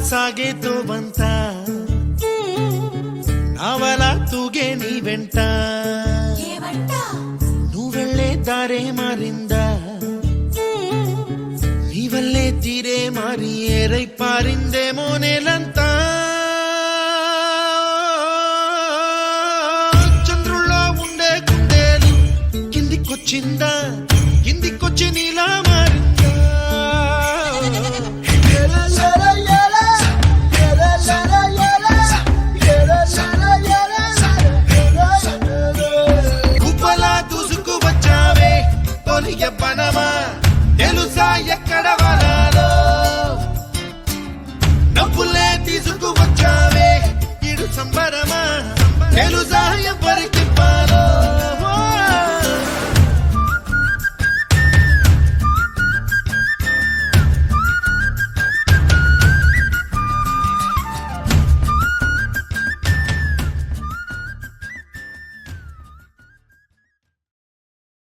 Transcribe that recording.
సాగేతో బంత నావల తూగే నీ వెంట నువ్వెళ్ళే దారే మారిందా నీ వల్లే తీరే మారి ఏరై పారిందేమో నేలంతా చంద్రుల్లో ఉండే కుందేలు కిందికొచ్చిందా కిందికొచ్చి నీలా మారిందా కుప్పలా దూసుకు వచ్చావే తొలి ఎవ్వనమా తెలుసా ఎక్కడ వనాలో నవ్వులే తీసుకు వచ్చావే ఇడు సంబరమా తెలుసా ఎవ్వనమా